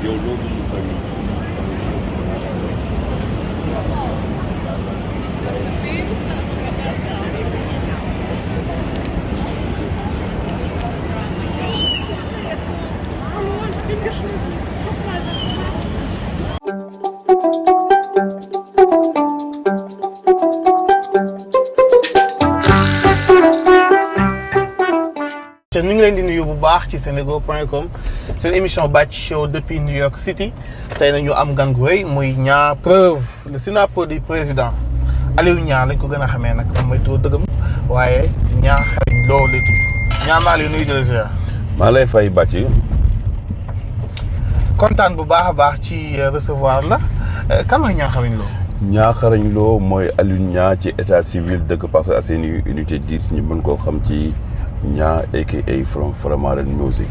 yow loolu mu bëri ñu ngi leen di nuyu bu baax ci senego.com seen émission Bathie Show depuis New York City tey na ñu am gan gu rëy muy Niang Preuve le Sinapo du président Aliou Niang lañ ko gën a xamee nag moom mooy tur dëggam waaye Niang Xarañ Lo lay tudd Niang maa ngi nuyu di la ziar. maa lay fay Bathie. kontaan bu baax a baax ci recevoir la kan mooy Niang Xarañ Lo. Niang Xarañ Lo mooy Aliou Niang ci état civil dëkk Parcelles Assainies unité 10 ñu mën koo xam ci Niang aka from Faramareen Music.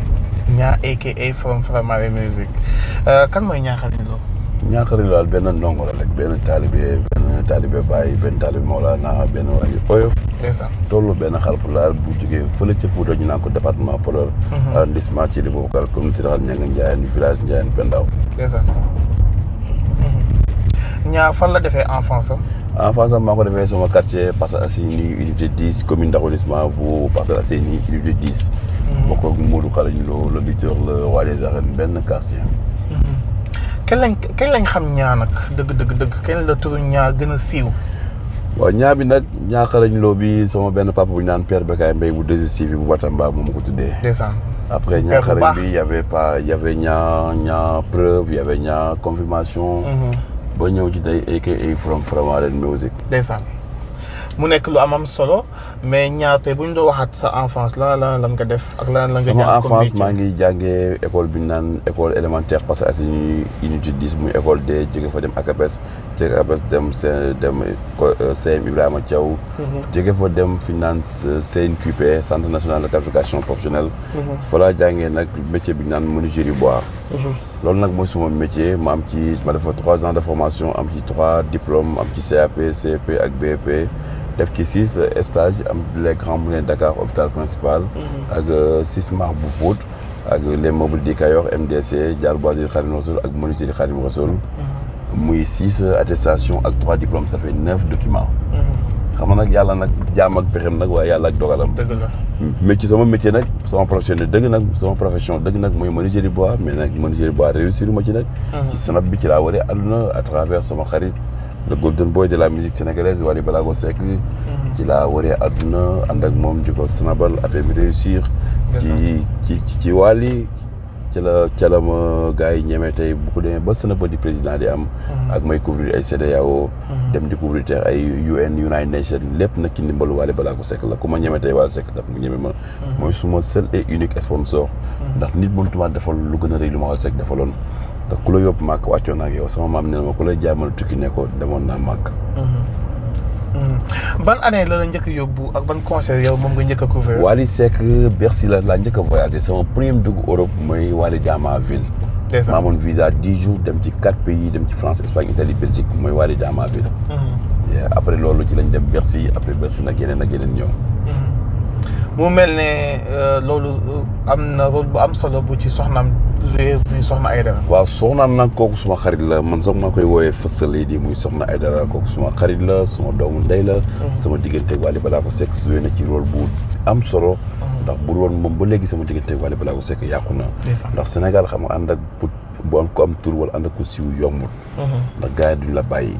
Niang aka from Faramareen Music kan mooy Niang Xarañ Lo. Niang Xarañ Lo daal benn ndongo la rek benn taalibe Baye benn taalibe Mawlana benn waaye oyof. ndeysaan tollu benn Haalpulaar bu jógee fële ca Fuuta ñu naan ko département Podor. arrondissement Thiely Boubacar communauté rurale Nianga Ndiayène village Ndiayène Pendaw. ndeysaan Niang fan la defee enfance am. enfance am maa ko defee sama quartier Parcelles Assainies unité 10 commune d'arrondissement bu Parcelles Assainies unité 10. bokk ak Modou Xarañ Lo le lutteur le roi des arènes benn quartier. kañ lañ xam Niang nag dëgg kañ la turu Niang gën a siiw. waaw Niang bi nag Niang Xarañ Lo bi sama benn papa bu ñu naan Père Bekaay Mbaye bu 2STV bu Batamba moom ko tuddee. ndeysaan après Niang Xarañ bi y avait Niang Preuve y avait Niang confirmation. ba ñëw ci tey aka from Faramareen Music. ndeysaan mu nekk lu am solo mais Niang tey bu ñu doon waxaat sa enfance lan nga def ak lan la nga jàng sama enfance maa ngi jàngee école bi ñu naan école élémentaire Parcelles Assainies unité 10 muy école D jóge fa dem ACAPES dem CM Ibrahima Thiaw. jóge fa dem fi ñu naan CNQP centre national de qualification professionnelle. fa laa jàngee nag métier bi ñu naan menuiserie bois. loolu nag mooy suma métier ma def fa 3 ans de formation am ci 3 diplômes am ci CAP CEP ak BEP. def ci 6 stages am les grands moulins Dakar hôpital principal. ak 6 marques bu Pout. ak les meubles di Kayor MDC Dial Boiserie Khadim Rassoul ak menuiserie Khadim Rassoul. muy 6 attestations ak 3 diplômes ça fait 9 documents. xam nga nag yàlla nag jaam ak pexem nag waaye yàlla ak dogalam. dëgg la métier sama métier nag sama profession dëgg nag mooy menuiserie bois mais nag menuiserie bois réussir ma ci nag. ci sanab bi ci laa waree àdduna à travers sama xarit. le golden boy de la musique sénégalaise Wally Ballago Seck. ci laa waree àdduna ànd ak moom di ko sanabal affaire bi réussir. ci Wally ca la ma gars yi ñemee tey bu ko demee ba sanaba di président di am. ak may couvrir ay CEDEAO. dem di couvrir te ay UN United Nations lépp nag ci ndimbalu Wally Ballago Seck la ku ma ñemee tey Wally Seck daf mu ñeme ma. mooy suma seul et unique sponsor. ndax nit mënutuma defal lu gën a rëy lu ma Wally Seck defaloon. ndax ku la yóbbu màkk wàccoon ak yow sama maam nee na ma ku la jaamal tukki ne ko demoon naa màkk. ban année la njëkk a yóbbu ak ban concert yow moom nga njëkk a couvrir. Wally Seck Bercy la laa njëkk a voyagé sama premier dugg Europe mooy Wally Diamaville. maa amoon visa 10 jours dem ci 4 pays dem ci France Espagne Italie Belgique mooy Wally Diamaville. après loolu ci lañ dem Bercy après Bercy nag yeneen ak yeneen ñëw. mu mel ne loolu am na rôle bu am solo bu ci soxnaam joué muy Soxna Aïdara. waaw soxnaam nag kooku suma xarit la man sax maa koy woowee First Lady muy Soxna Aïdara kooku suma xarit la suma doomu ndey la. sama digganteeg Wally Ballago Seck joué na ci rôle bu am solo. ndax bu woon moom ba léegi sama digganteeg Wally Ballago Seck yàqu na. ndax Sénégal xam nga ànd ak bu am ko am tur wala ànd ak ko siiw yombul. ndax gars yi duñ la bàyyi.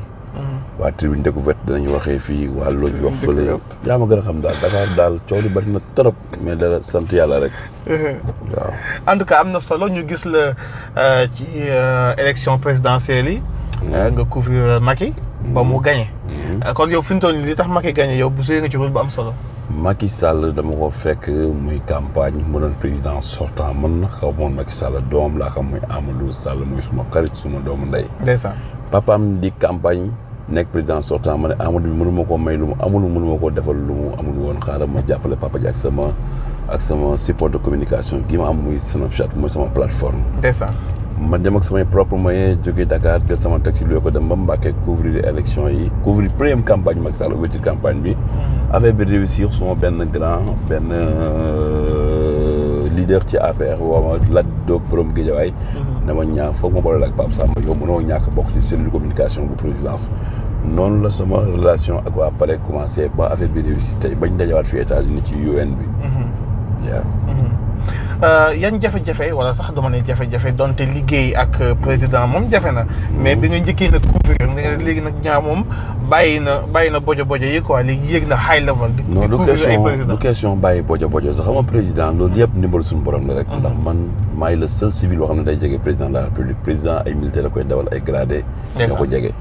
waa tribune découverte danañ waxee fii waa loolu wax fële yaa ma gën a xam daal Dakar daal coow li bari na trop mais dara sant yàlla rek. waaw en tout cas am na solo ñu gis la ci élection présidentielle yi. nga couvrir Macky. ba mu gagné. kon yow fi mu toll nii li tax Macky gagné yow bu joué nga ci rôle bu am solo. Macky Sall dama ko fekk muy campagne mu doon président sortant man na xaw moon Macky Sall doom laa xam muy Amadou Sall muy suma xarit suma doomu ndey. ndeysaan papaam di campagne. nekk président sortant ma ne Amadou bi mënu ma koo may lu mu amul mënu ma koo defal lu mu amul woon xaaral ma jàppale papa ji ak sama support de communication gi ma am muy Snapchat mooy sama plateforme. ndeysaan ma dem ak samay propre moyen jógee Dakar jël sama taxi luy ko dem ba Mbacké couvrir élection yi couvrir première campagne Macky Sall ouverture campagne bi affaire bi réussir suma benn leader ci APR woo ma Lat Diop borom Guédiawaye ne ma ñaa foog ma boole ak Pape Samba yow mënoo ñàkk bokk ci cellule communication bu présidence noonu la sama relation ak waa Palais commencé ba affaire bi réussi tey bañ dajawaat fi États-Unis ci UN bi yan jafe-jafe wala sax dama ne jafe-jafe donte liggéey ak président moom jafe na mais bi nga njëkkee nag couvrir léegi nag ñaa moom bàyyi na bojo yi quoi léegi yéeg na high level di couvrir ay président du question bàyyi bojo sax xam nga président loolu yëpp ndimbal suñu borom la rek ndax man maay le seul civil boo xam ne day jege président de la république président ay militaire la koy dawal ay gradé ñoo ko jege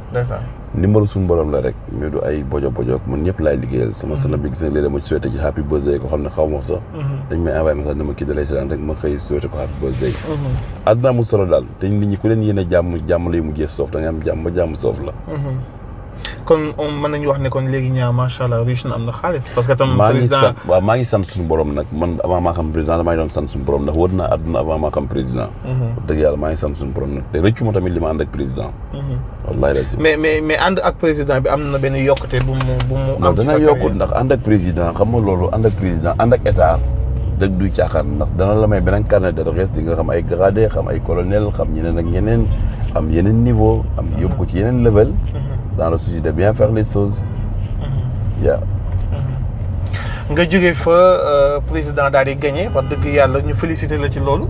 ndimbalu suñu borom la rek mais du ay bojo man ñëpp laay liggéeyal sama sana bi gis na léeg-léeg ma ci souhaité ci happy birthday ko xam ne xaw ma sax dañ may envoyé message dama kii dalay seetaan rek ma xëy souhaité ko happy birthday àdduna mu solo daal te nit ñi ku leen yéene jàmm lay mujjee soof da nga am jàmm ba jàmm soof la kon mën nañu wax ne kon léegi ñaa macha allah riche na am na xaalis parce que tam président maa ngi sant suñu borom nag man avant maa xam président damaa doon sant suñu borom ndax wër naa àdduna avant maa xam président dëgg yàlla maa ngi sant suñu borom nag te rëccu ma tamit li ma ànd ak président wallahi lazim mais ànd ak président bi am na benn yokkute bu mu am dana yokku ndax ànd ak président xam nga loolu ànd ak président ànd ak état dëgg du caaxaan ndax dana la may beneen carnet d'adresse di nga xam ay gradé xam ay colonel xam ñeneen ak ñeneen am yeneen niveau am yóbbu ko ci yeneen level dans le souci de bien faire les choses. nga jógee fa président daal di gagné wax dëgg yàlla ñu félicité la ci loolu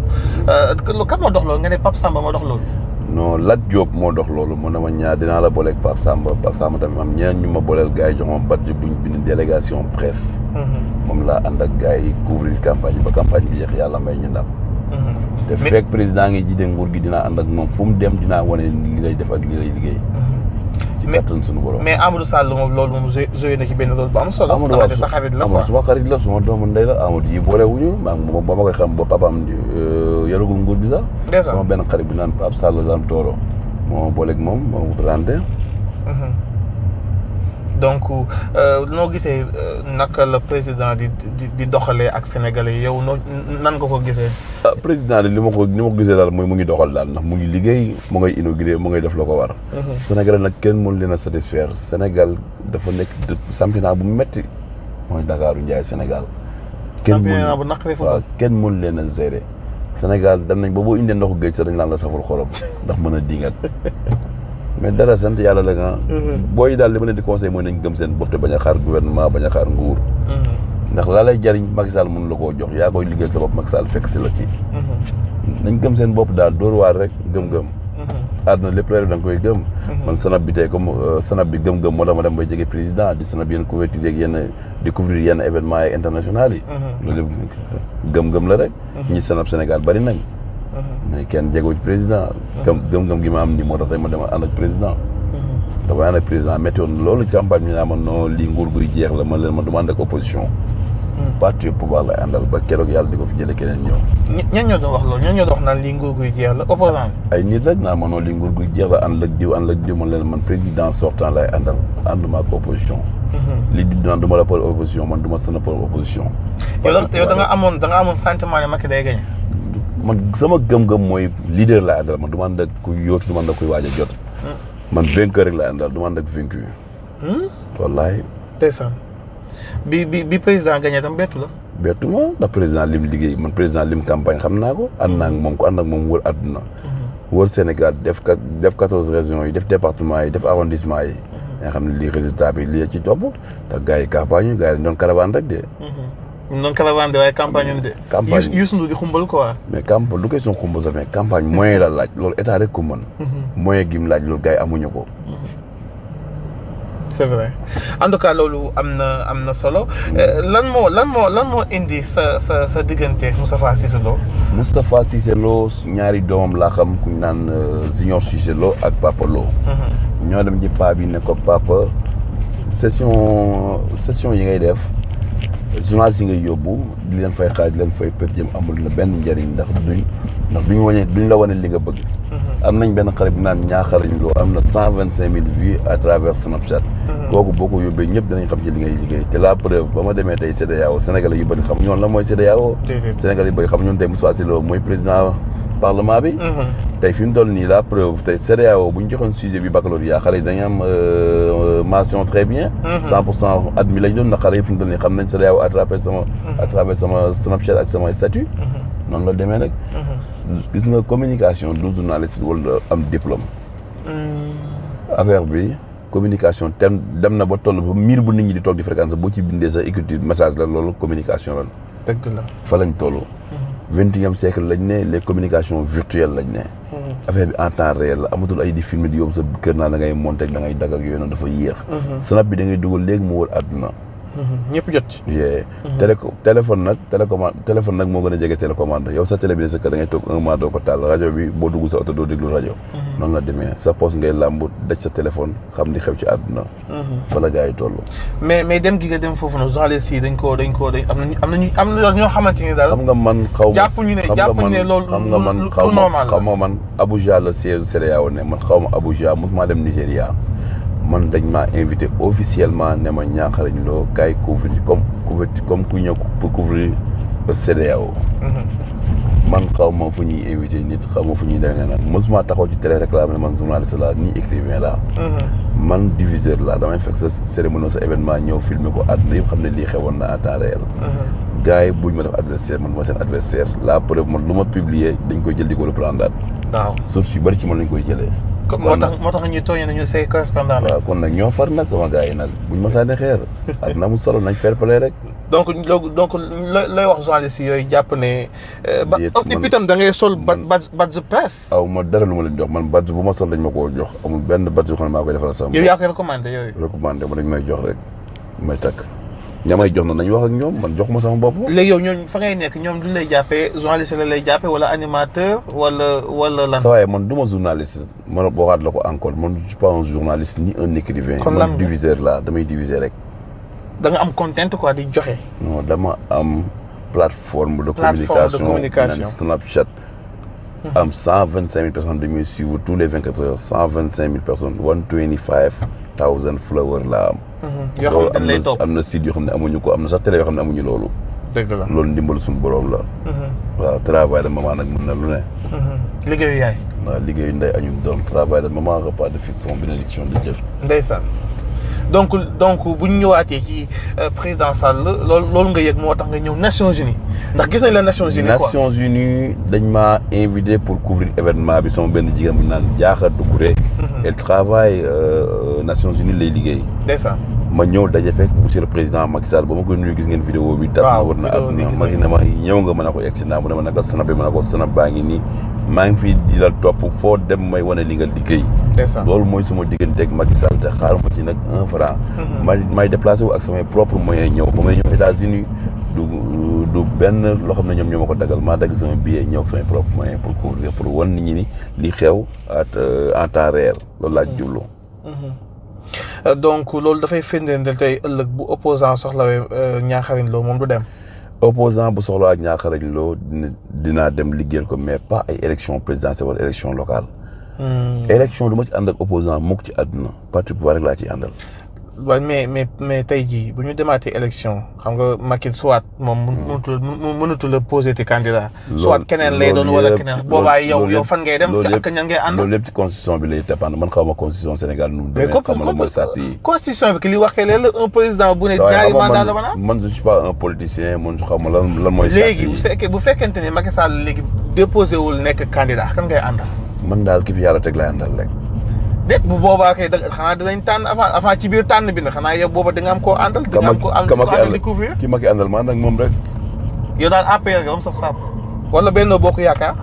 kan moo dox loolu nga ne Pape Samba moo dox loolu. non Lat Diop moo dox loolu mu ne ma ñaar dinaa la booleeg Pape Samba tamit am ñeneen ñu ma booleel gars yi jox ma badge buñ bind délégation presse. moom laa ànd ak gars yi couvrir campagne ba campagne bi jeex yàlla may ñu ndam. te fekk président ngi jiite nguur gi dinaa ànd ak moom fu mu dem dinaa wane lii lay def ak lii lay liggéey. mais Amadou Sall moom loolu moom joué na ci benn rôle bu am solo. Amadou sa xarit la quoi suma xarit la suma doomu ndey la Amadou yi boole wuñu maa moom ba ma koy xam ba papaam yoragul nguur gi sax. sama benn xarit bi naan Pape Sall daan tooro moo booleeg moom moo rende. donc noo gisee naka la président di doxalee ak sénégalais yow nan nga ko gisee. président de ni ma ko gisee daal mooy mu ngi doxal daal ndax mu ngi liggéey mu ngay inauguré mu ngay def la ko war. Sénégalais nag kenn mënu leen a satisfaire Sénégal dafa nekk championnat bu metti mooy Dakar Ndiaye Sénégal. championnat bu naqari football kenn mënu leen a gérer Sénégal dem nañ ba boo indee ndoxu géej sax dañ laan la saful xorom ndax mën a dingat mais dara sant yàlla la nga booy daal li ma leen di conseil mooy nañ gëm seen bopp te bañ a xaar gouvernement bañ a xaar nguur ndax laa lay jariñ Macky Sall mënu la koo jox yaa koy liggéeyal sa bopp Macky Sall fekk si la ci nañ gëm seen bopp daal dóor waar rek gëm-gëm àdduna lépp lay def da nga koy gëm man sanab bi tey comme sanab bi gëm-gëm moo tax ma dem bay jege président di sanab yenn couverture yeeg yenn découvrir yenn événements yi international yi loolu lépp gëm-gëm la rek ñi sanab Sénégal bari nañ mais kenn jegoo ci président gëm-gëm gi ma am nii moo tax tey ma dem ànd ak président dafa ànd ak président métti woon loolu campagne bi naa man non lii nguur guy jeex la man leen ma dama ànd ak opposition parti pouvoir lay àndal ba keroog yàlla di ko fi jële keneen ñëw ñan ñoo doon wax loolu ñan ñoo doon wax naan lii nguur guy jeex la opposant ay nit rek naa ma non lii nguur guy jeex la ànd ak diw man leen man président sortant lay àndal ànduma ak opposition li di naan du ma la pour opposition man du ma sën pour opposition yow da nga amoon sentiment ne Macky day gagné man sama gëm-gëm mooy leader lay àndal man du ma ànd ak kuy yóotu du ma ànd ak kuy waaj a jot man vainqueur rek lay àndal du ma ànd ak vaincu wallaay ndeysaan bi président gagné tam bettu la bettu ma ndax président lim liggéey man président lim campagne xam naa ko ànd naa ak moom ko ànd ak moom wër àdduna wër Sénégal def 14 régions yi def département yi def arrondissement yi nga xam ne lii résultat bi lii ci topp ndax gars yi campagne yu gars yi doon caravane rek de noonu caravane de waaye campagne de campagne Youssou Ndour di xumbal quoi mais campagne lu koy son xumbal sax mais campagne moyen la laaj loolu état rek ko mën moyen gi mu laaj loolu gars yi amuñu ko c'est vrai en tout cas loolu am na solo lan moo indi sa diggante Moustapha Cissé Lo Moustapha Cissé Lo ñaari doomam laa xam kuñ naan Junior Cissé Lo ak Papa Lo ñoo dem ci paa bi ne ko papa session yi ngay def journaliste yi ngay yóbbu di leen fay xaaj di leen fay per diem amul na benn njëriñ ndax duñ la wane li nga bëgg am nañ benn xarit bi naan ñaaxarañ loo am na 125 000 vues à travers Snapchat kooku boo ko yóbbee ñëpp dinañ xam ci li ngay liggéey te la preuve ba ma demee tey CEDEAO Sénégalais yu bëri xam ñoon la mooy CEDEAO Sénégalais yu bëri xam ñoon tey Moustapha Cissé Lo mooy président parlement bi tey fi mu toll nii la preuve tey CEDEAO bu ñu joxoon sujet bi baccalauréat xale yi dañuy am mention très bien. 100% admis lañ doon na xale yi fi mu toll nii xam nañ CEDEAO à travers sama Snapchat ak sama statut. noonu la demee nag. gis nga communication du journaliste wala am diplôme. affaire bi communication dem na ba toll ba miir bu nit ñi di toog di fréquence boo ci bindee sa écriture message la loolu communication la. dëgg la fa lañ toll. 21e siècle lañ ne les communications virtuelles lañ ne. affaire bi en temps réel la amatul ay di filmer di yóbbu sa kër naa da ngay monter da ngay dagg ak yooyu noonu dafa yéex. snap bi da ngay dugal léegi mu wër àdduna. ñëpp jot ci. téléphone nag moo gën a jege télécommande yow sa télé bi ne sa kër da ngay toog un mois doo ko taal rajo bi boo dugg sa oto doo déglu rajo. noonu la demee sa poche ngay làmb daj sa téléphone xam li xew ci àdduna. fa la gars yi toll. mais dem gi nga dem foofu noonu journaliste yi dañ koo am na ñoo xamante ni daal. xam nga man xaw ma jàpp ñu ne loolu xaw ma man Abuja la siège CEDEAO ne man xaw ma Abuja mosuma dem Nigéria. man dañ maa invité officiellement ne ma Niakharañ Lo kaay couvrir comme ku ñëw pour couvrir CEDEAO. man xaw ma fu ñuy invité nit xaw ma fu ñuy demee nag mosuma taxaw ci télé réclamé ne man journaliste la ni écrivain la. man diffuseur la damay fekk sa cérémonie sa événement ñëw filmer ko àdduna yëpp xam ne lii xewoon na à temps réel. gars yi buñ ma def adversaire man ma seen adversaire la preuve man lu ma publier dañ koy jël di ko reprendre. waaw source yu bari ci man lañ koy jëlee. moo tax ñuy tooñee nañu say correspondant la. waaw kon nag ñoo far nag sama gars yi nag buñ ma sànni xeer. ak na mu solo nañ fair play rek. donc looy wax journaliste yooyu jàpp ne. et puis tam da ngay sol badge presse. aw ma dara lu ma leen jox man badge bu ma sol dañ ma koo jox amul benn badge bu xam ne maa koy defal sama. yow yaa koy recommandé yooyu. recommandé ma dañ may jox rek may takk. ña may jox na nañ wax ak ñoom man jox ma sama bopp. léegi yow ñooñu fa ngay nekk ñoom duñ lay jàppee journaliste la lay jàppee wala animateur wala lan. sa waaye man du ma journaliste man waxaat la ko encore man je suis pas un journaliste ni un écrivain. kon man diviseur la damay diviser rek. da nga am content quoi di joxe. non dama am plateforme de communication Snapchat. am 125 000 personnes dañuy suivre tous les 24 heures 125 000 personnes 125,000 followers la am. yoo xam ne dañ lay topp am na site yoo xam ne amuñu ko am na sax télé yoo xam ne amuñu loolu. dëgg la loolu ndimbal suñu borom la. waaw travail de maman nag mën na lu ne. liggéeyu yaay. waaw liggéeyu ndey añum doom travail de maman repas de fiston bénédiction de Dieu. ndeysaan donc bu ñu ñëwaatee ci président Sall loolu nga yëg moo tax nga ñëw Nations Unies ndax gis nañ la Nations Unies quoi. Nations Unies dañ maa invité pour couvrir événement bi sama benn jigéen bu ñu naan Diakha Doucouré. elle travaille Nations Unies lay liggéey. ndeysaan. ma ñëw daje fekk monsieur le président Macky Sall ba ma koy nuyu gis ngeen vidéo bi. tas na war na àdduna ma ñëw nga mën a ko egsi naa mu ne ma naka sanab bi mën a ko sanab baa ngi nii maa ngi fi di la topp foo dem may wane li nga liggéey. loolu mooy suma digganteeg Macky Sall te xaaruma ci nag 1 franc. may déplacé wu ak samay propre moyens ñëw ba may ñëw États-Unis du benn loo xam ne ñoom ñoo ma ko dagal maa dagg sama billet ñëw ak samay propre moyens pour couvrir pour wan nit ñi ni li xew en temps réel loolu laa jublu. donc loolu dafay firndeel tey ëllëg bu opposant soxlawee Niakharañ Lo moom du dem. opposant bu soxla ak Niakharañ Lo dinaa dem liggéeyal ko mais pas ay élection présidentielle wala élection locale. élection du ma ci ànd ak opposant mukk ci àdduna parti pouvoir rek laa ciy àndal. waaw mais tey jii bu ñu demaatee élection xam nga Macky soit moom mënatul la posé ti candidat. soit keneen lay doon wala keneen. boobaa yow fan ngay dem. ak ñan ngay ànd. loolu lépp ci constitution bi lay dépendre man xaw ma constitution Sénégal nu mu demee. xam nga mooy sart yi constitution bi ki li waxee léegi un président bu ne ñaari mandat la mën a. man je suis pas un politicien man xaw ma lan mooy. sart yi léegi bu fekkente ne Macky Sall léegi déposé wul nekk candidat kan ngay àndal. man daal ki fi yàlla teg lay àndal rek. déet bu boobaa kay xanaa dinañ tànn avant ci biir tànn bi nag xanaa yow booba di nga am koo àndal. di nga am koo àndal di couvrir ki ma ki àndal man nag moom rek. yow daal APR nga am saf sàpp. wala Benno Bokk Yaakaar.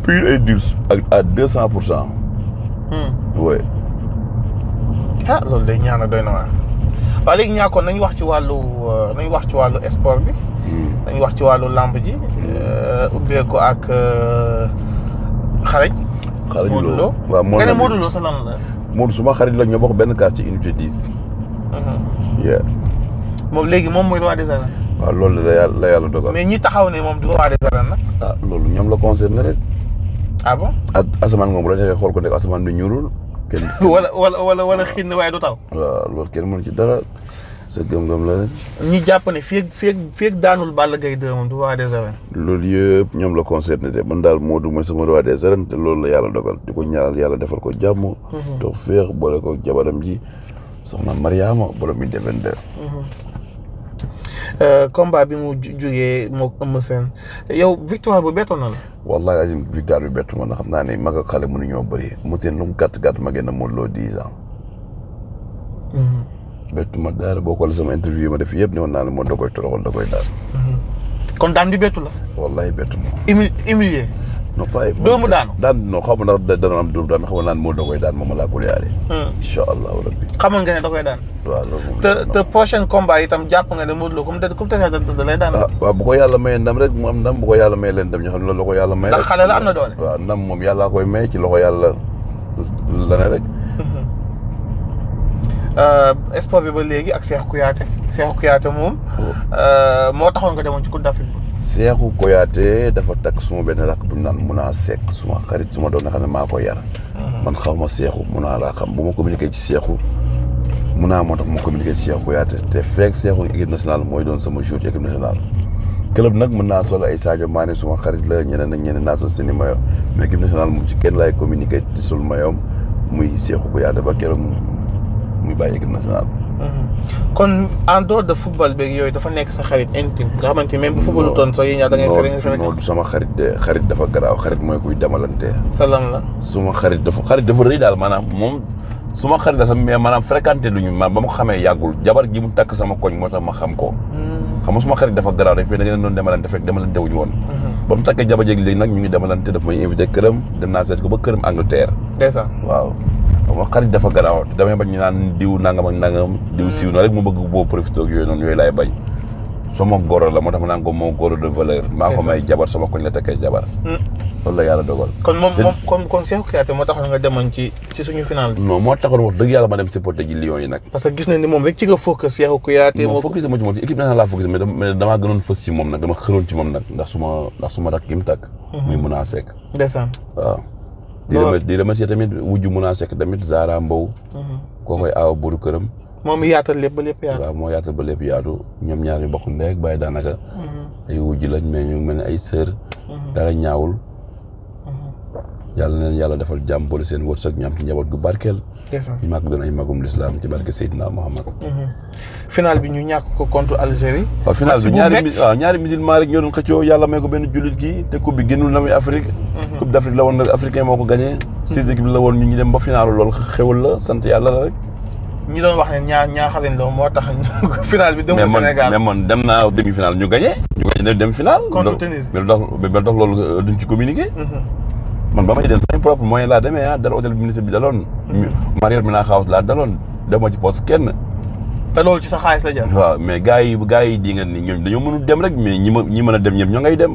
pur et dur ak à 200%. oui. ah loolu day ñaan doy na waar. waaw léegi ñaakoon nañu wax ci wàllu sport bi. nañu wax ci wàllu lamb ji. ubbee ko ak xarañ. Modou Lo waaw Modou Lo sa lan la. Modou suma xarit la ñoo bokk benn quartier unité 10. moom léegi moom mooy roi des arènes. waaw loolu la yàlla dogal. mais ñi taxaw ne moom du roi des arènes nag. ah loolu ñoom la concerné rek. ah bon. ak asamaan moom bu la neexee xool ko nekk asamaan bi ñuulul. wala xiin waaye du taw. waaw loolu kenn mënu ci dara. sa gëm-gëm la rek. ñi jàpp ne fii ak daanul Balla Gaye 2 moom du roi des arènes. loolu yëpp ñoom la concerné de man daal Modou mooy sama roi des arènes te loolu la yàlla dogal di ko ñaanal yàlla defal ko jàmm. toog féex boole ko jabaram ji soxna Mariama borom mi defende. combat bi mu jugee moo Eumeu Sène yow victoire bu bettoon na la. wallahi azim victoire bi bettu ma na xam naa ne mag ak xale mënuñoo bëri Eumeu Sène lu mu gàtt magee na Modou Lo 10 ans. bettu ma daal boo xoolee sama interview ma def yëpp ne woon naa ne moom da koy toroxal da koy daal. kon daan bi bettu la. wallahi bettu ma. humilié. non pas doomu daanu. daan non xaw ma ndax dana am doomu daan xaw ma naan moo da koy daan moom laa ko yaale. incha allahu rabbi. xamoon nga ne da koy daan. waaw loolu moom te prochaine combat itam jàpp nga ne Modou Lo comme te da lay daan. waaw bu ko yàlla mayee ndam rek mu am ndam bu ko yàlla mayee leen ndam ñu xam ne loolu la ko yàlla may. ndax xale la am na doole. waaw ndam moom yàllaa koy may ci loxo yàlla la ne rek. sport bi ba léegi ak Cheikhou Kouyaté moom moo taxoon nga demoon ci Coupe d'Afrique. Cheikhou Kouyaté dafa takk suma benn rakk bu ñu naan Muna Seck suma xarit suma doon nga xam ne maa ko yar. man xaw ma Cheikhou Muna laa xam bu ma communiqué ci Cheikhou Muna moo tax ma communiqué ci Cheikhou Kouyaté te fekk Cheikhou équipe nationale mooy doon sama jour ci équipe nationale. club nag mën naa sol ay Sadio Mané suma xarit la ñeneen ak ñeneen naa sol seen i mayo mais équipe nationale moom ci kenn laay communiqué di sol mayoom muy Cheikhou Kouyaté ba keroog muy bàyyi équipe nationale. kon en dehors de football beeg yooyu dafa nekk sa xarit intime nga xamante même bu footballu toon sax yéen ñaar da ngay fere. non du sama xarit de xarit dafa garaaw xarit mooy kuy demalante. salaam la. suma xarit dafa rëy daal maanaam moom suma xarit la sax mais maanaam fréquenté luñu ma ba ma ko xamee yàggul jabar ji mu takk sama koñ moo tax ma xam ko. xam nga suma xarit dafa garaaw daf da ngeen doon demalante fekk demalante wuñu woon. ba mu takkee jabar jéeg léegi nag ñu ngi demalante daf may invité këram dem naa seet ko ba këram Angleterre. ndeysaan waaw. ma xarit dafa garaaw damay bañ ñu naan diw nangam ak nangam diw siiw na rek mu bëgg boo profité ak yooyu noonu yooyu laay bañ sama goro la moo tax ma naan ko moo goro de valeur maa ko may jabar sama koñ la tekkee jabar loolu la yàlla dogal kon kon Cheikhou Kouyaté moo taxoon nga demoon ci suñu final bi non moo taxoon wax dëgg yàlla ma dem supporter ji Lions yi nag parce que gis nañ ni moom rek ci nga focus Cheikhou Kouyaté moo focus ma ci moom ci équipe nationale laa focus mais damaa gënoon fës ci moom nag dama xëroon ci moom nag ndax suma rak gi mu tàkk muy mën a sekk ndeysaan waaw di remercier tamit wujju mën a sekk tamit Zara Mbow koo koy aawa boru këram moom yaatal lépp ba lépp yaatu waaw moo yaatal ba lépp yaatu ñoom ñaar ñu bokk ndey ak bàyyi daanaka ay wujj lañ mais ñu mel ne ay sœur dara ñaawul yàlla na leen yàlla defal jàmm boole seen wërsëg ñu am ci njaboot gu barkeel ñu màgg doon ay magum lislaam ci barke Seydina Muhammad final bi ñu ñàkk ko contre Algérie waaw final bi ñaari musulman rek ñoo doon xëccoo yàlla may ko benn jullit gi te coupe bi génnul na muy Afrique coupe d'Afrique la woon nag africain moo ko gagné 6 équipes la woon ñu ngi dem ba finalu loolu xewal la sant yàlla la rek ñi doon wax ne ñaar xarañ la moo tax final bi demul Sénégal mais man dem naa demi final ñu gagné dem final contre Tunisie mais lu tax loolu duñ ci communiqué man ba may dem sama propre moyen laa demee dara hôtel ministre bi daloon Marriott mi naa xawas laa daloon demoo ci poste kenn te loolu ci sa xaalis la jar waaw mais gars yi di nga ni ñoom dañoo mënul dem rek mais ñi mën a dem ñëpp ñoo ngay dem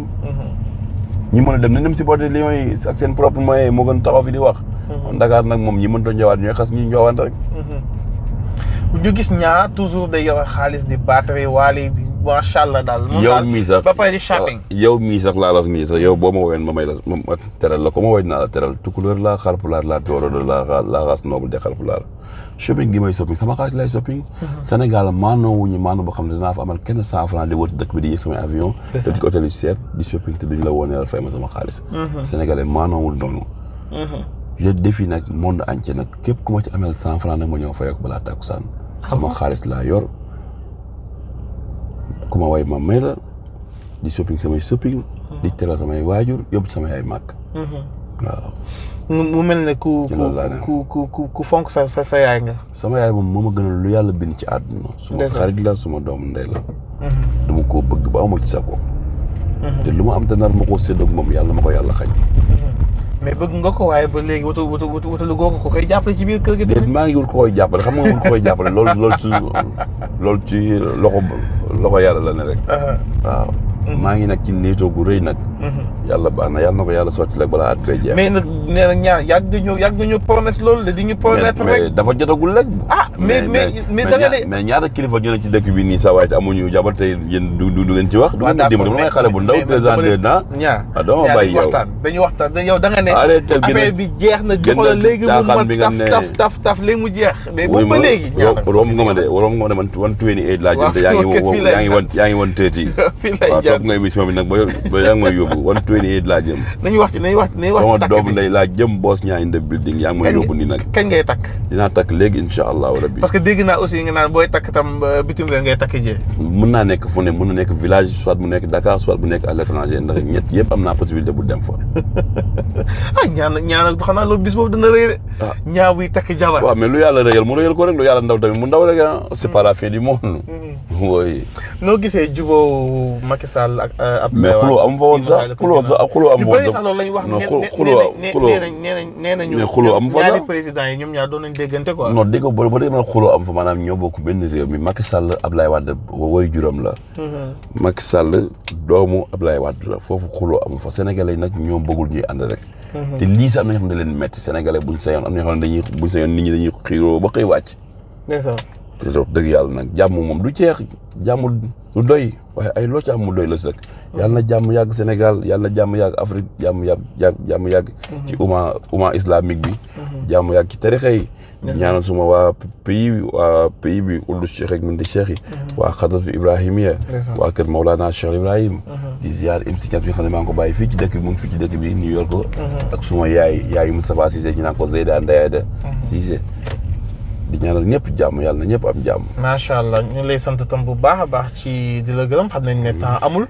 ñi mën a dem nañ dem supporter Lions yi ak seen propre moyen moo gën taxaw fi di wax Dakar nag moom ñi mënta ñëwaat ñooy xas ñi ñëwaat rek ñu gis ñaar toujours day yor xaalis di batterie waali di macha allah daal. yow mii sax ba pare di shopping. yow mii sax laa la nii sax yow boo ma woowee ma may la ma teral la ko ma woowee naa la teral tukulóor laa xalpulaar laa tooro laa xaas noobu de xalpulaar shopping gi may shopping sama xaalis lay shopping. Sénégal maanoo wuñu maanoo boo xam ne danaa fa amal kenn 100 francs di wër dëkk bi di yëg samay avion. te di ko hôtel yu seet di shopping te duñu la woonee fay ma sama xaalis. Sénégalais maanoowul noonu. je défie nag monde entier nag képp ku ma ci amel 100 francs nag ma ñëw fayoo ko balaa tàkkusaan sama xaalis laa yor ku ma way ma may la di shopping samay shopping di teral samay waajur yóbbu samay ay màkk waaw mu mel ne ku fonk sa yaay nga sama yaay moom moo ma gënal lu yàlla bind ci àdduna suma xarit la suma doomu ndey la dama koo bëgg ba amul ci sa ko te lu ma am te nar ma koo séddoog moom yàlla ma ko yàlla xañ mais bëgg nga ko waaye ba léegi wutalu goo ko koy jàppale ci biir kër gi. déet maa ngi wut ko koy jàppale xam nga wut ko koy jàppale loolu ci loxo yàlla la ne rek. waaw maa ngi nag ci léetoo gu rëy nag. yàlla baax na yàlla na ko yàlla sotti rek balaa at koy jeex. mais nag nee na ñaar yàgg ñu promesse loolu de di ñu promettre rek. mais dafa jotagul rek. mais da nga de. mais ñaata kilifa ñu ne ci dëkk bi nii saa waay te amuñu jabar tey yéen du ngeen ci wax. waaw d'accord du ngeen xale bu ndaw président de na. ñaar doo ma bàyyi yow dañuy waxtaan yow da nga ne. affaire bi jeex na joxoon léegi mu taf léegi mu jeex. mais boobu ba léegi. romb nga ma de man 128 laa jëm te yaa ngi woon 30. fii lay waaw topp nga émission bi nag ba yaa ngi may yóbbu 128 laa jëm. nañu wax sama doom lay laa jëm boos ñaa in the building yaa ngi may yóbbu ni nag. kañ ngay takk. dinaa takk léegi incha allahu rabbi. parce que dégg naa aussi nga naan booy takk tam bitim réew ngay takk jee. mën naa nekk fu ne mën na nekk village soit mu nekk Dakar soit mu nekk à l'étranger ndax ñett yëpp am naa possibilité bu dem fa. ñaan xanaa loolu bis boobu dina rëy de. ñaa buy takk jabar. waaw mais lu yàlla rëyal mu rëyal ko rek lu yàlla ndaw tamit mu ndaw rek c'est pas la fin du monde. oui. noo gisee jubóo Macky Sall ak mais xuloo am fa woon sax xuloo am fa woon. ñu bëri sax loolu la ñu wax. nee nañu xuloo am fa sax ñaari président yi ñoom ñaar doon nañ déggante quoi. non dégg nga ba dégg nga xuloo am fa maanaam ñoo bokk benn réew mi Macky Sall Ablaye Wade woy juróom la. Macky Sall doomu Ablaye Wade la foofu xuloo am fa Sénégalais yi nag ñoom bëggul ñuy ànd rek. te lii sax am na ñoo xam ne da leen métti Sénégalais buñ sayoon am na ñoo xam ne buñ sayoon nit ñi dañuy xiiroo ba xëy wàcc. te dëgg yàlla nag jàmm moom du jeex jàmm du doy waaye ay loo ci am mu doy la sëkk. yàlla na jàmm yàgg Sénégal yàlla na jàmm yàgg Afrique jàmm yàgg ci umma islamique bi. jàmm yàgg ci tarixa yi. ñaanal suma waa pays bi uldu cheikh ak min di cheikh yi. waa xadratu Ibrahimiya. waa kër Maulana Cheikh Ibrahim. di ziar MC Niass bi nga xam ne maa ngi ko bàyyi fii ci dëkk bi mu ngi fii ci dëkk bi New York. ak suma yaay Moustapha Cissé ñu naan ko Zeyda Ndeyade Cissé. di ñaanal ñëpp jàmm yàlla na ñëpp am jàmm. macha allah ñu lay sant tam bu baax a baax ci di la gërëm xam nañ ne temps amul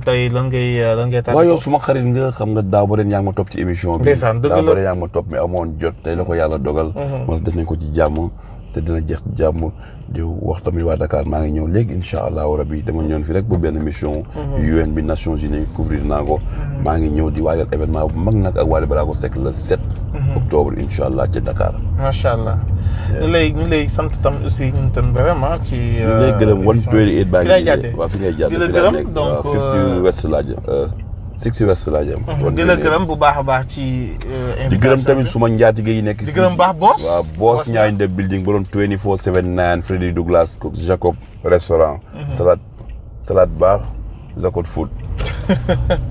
tey lan ngay tàggatoo. waaw yow suma xarit nga xam nga daaw ba ren yaa ngi ma topp ci émission bi. ndeysaan dëgg la daaw ba ren yaa ngi ma topp mais amoon jot tey la ko yàlla dogal. moo tax def nañ ko ci jàmm te dina jeex jàmm di wax tamit waa Dakar maa ngi ñëw léegi incha allahu rabi dama ñëwoon fi rek ba benn mission. UN bi Nations Unies couvrir naa ko. maa ngi ñëw di waajal événement bu mag nag ak Wally Ballago Seck le 7 octobre incha allah ci Dakar. macha allah. ñu lay sant tam aussi ñun tam vraiment ci. ñu lay gërëm 128 baa ngi nii waaw fi ngay jàdd di la gërëm donc 50 West laa jëm 60 West laa jëm. di la gërëm bu baax a baax ci. di gërëm tamit suma njaatige yi nekk. di gërëm baax Boss. waaw Boss ñaa in the building ba doon 24/7 Freddy Douglas Jacob restaurant. salade bar Jacob food.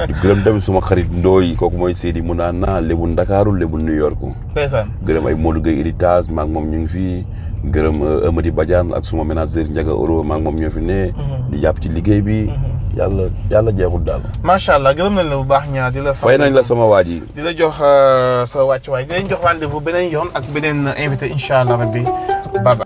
di gërëm tamit suma xarit ndooy kooku mooy Seydi Mounana lébu Ndakaaru lébu New York. ndeysaan gërëm ay Modou Gueye héritage maa ngi moom ñu ngi fii gërëm Amady Badiane ak suma ménageur Ndiaga Euro maa ngi moom ñoo fi ne. di jàpp ci liggéey bi. yàlla jeexul daal. macha allah gërëm nañ la bu baax ñaar di la. fay nañ la sama waa ji. di la jox sa wàccuwaay di leen jox rendez-vous beneen yoon ak beneen invité incha allah rabbi baba